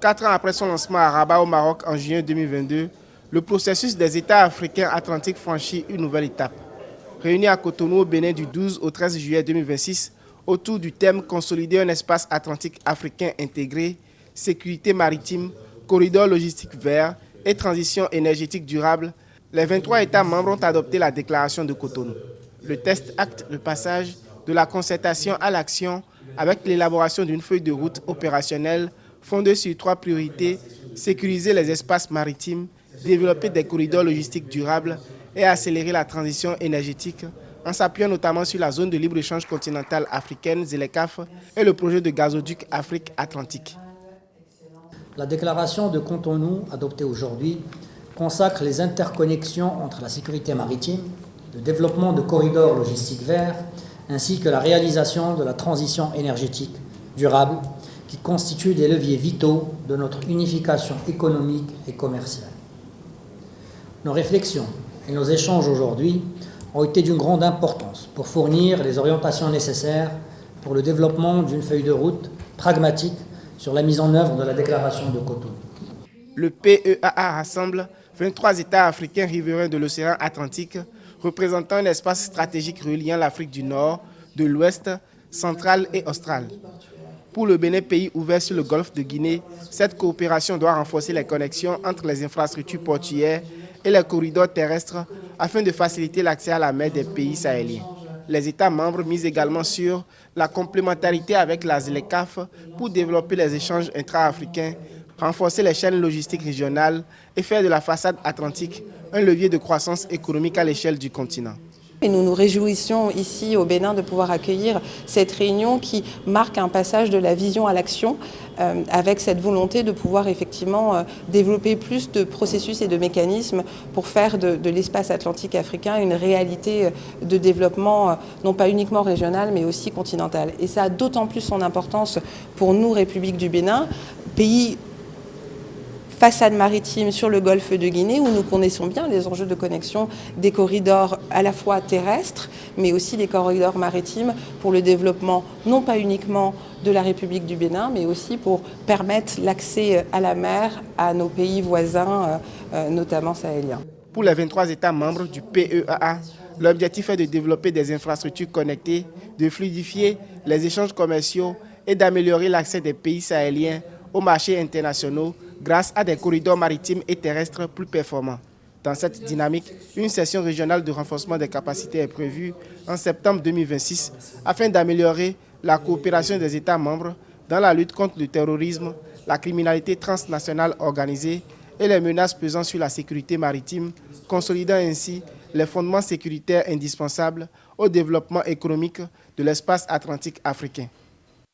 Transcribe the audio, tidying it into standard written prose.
4 ans après son lancement à Rabat au Maroc en juin 2022, le processus des États africains atlantiques franchit une nouvelle étape. Réunis à Cotonou au Bénin du 12 au 13 juillet 2026, autour du thème « Consolider un espace atlantique africain intégré, sécurité maritime, corridor logistique vert et transition énergétique durable », les 23 États membres ont adopté la déclaration de Cotonou. Le texte acte le passage de la concertation à l'action avec l'élaboration d'une feuille de route opérationnelle fondée sur 3 priorités: sécuriser les espaces maritimes, développer des corridors logistiques durables et accélérer la transition énergétique en s'appuyant notamment sur la zone de libre-échange continentale africaine, ZLECAf, et le projet de gazoduc Afrique-Atlantique. La déclaration de Cotonou, adoptée aujourd'hui, consacre les interconnexions entre la sécurité maritime, le développement de corridors logistiques verts, ainsi que la réalisation de la transition énergétique durable, qui constituent des leviers vitaux de notre unification économique et commerciale. Nos réflexions et nos échanges aujourd'hui ont été d'une grande importance pour fournir les orientations nécessaires pour le développement d'une feuille de route pragmatique sur la mise en œuvre de la déclaration de Cotonou. Le PEAA rassemble 23 États africains riverains de l'océan Atlantique, représentant un espace stratégique reliant l'Afrique du Nord, de l'Ouest, centrale et australe. Pour le Bénin, pays ouvert sur le golfe de Guinée, cette coopération doit renforcer les connexions entre les infrastructures portuaires et les corridors terrestres afin de faciliter l'accès à la mer des pays sahéliens. Les États membres misent également sur la complémentarité avec la ZLECAf pour développer les échanges intra-africains, renforcer les chaînes logistiques régionales et faire de la façade atlantique un levier de croissance économique à l'échelle du continent. Et nous nous réjouissons ici au Bénin de pouvoir accueillir cette réunion qui marque un passage de la vision à l'action avec cette volonté de pouvoir effectivement développer plus de processus et de mécanismes pour faire de l'espace atlantique africain une réalité de développement non pas uniquement régional mais aussi continental. Et ça a d'autant plus son importance pour nous, République du Bénin, pays façade maritime sur le golfe de Guinée, où nous connaissons bien les enjeux de connexion des corridors à la fois terrestres, mais aussi des corridors maritimes pour le développement non pas uniquement de la République du Bénin, mais aussi pour permettre l'accès à la mer à nos pays voisins, notamment sahéliens. Pour les 23 États membres du PEAA, l'objectif est de développer des infrastructures connectées, de fluidifier les échanges commerciaux et d'améliorer l'accès des pays sahéliens aux marchés internationaux grâce à des corridors maritimes et terrestres plus performants. Dans cette dynamique, une session régionale de renforcement des capacités est prévue en septembre 2026 afin d'améliorer la coopération des États membres dans la lutte contre le terrorisme, la criminalité transnationale organisée et les menaces pesant sur la sécurité maritime, consolidant ainsi les fondements sécuritaires indispensables au développement économique de l'espace atlantique africain.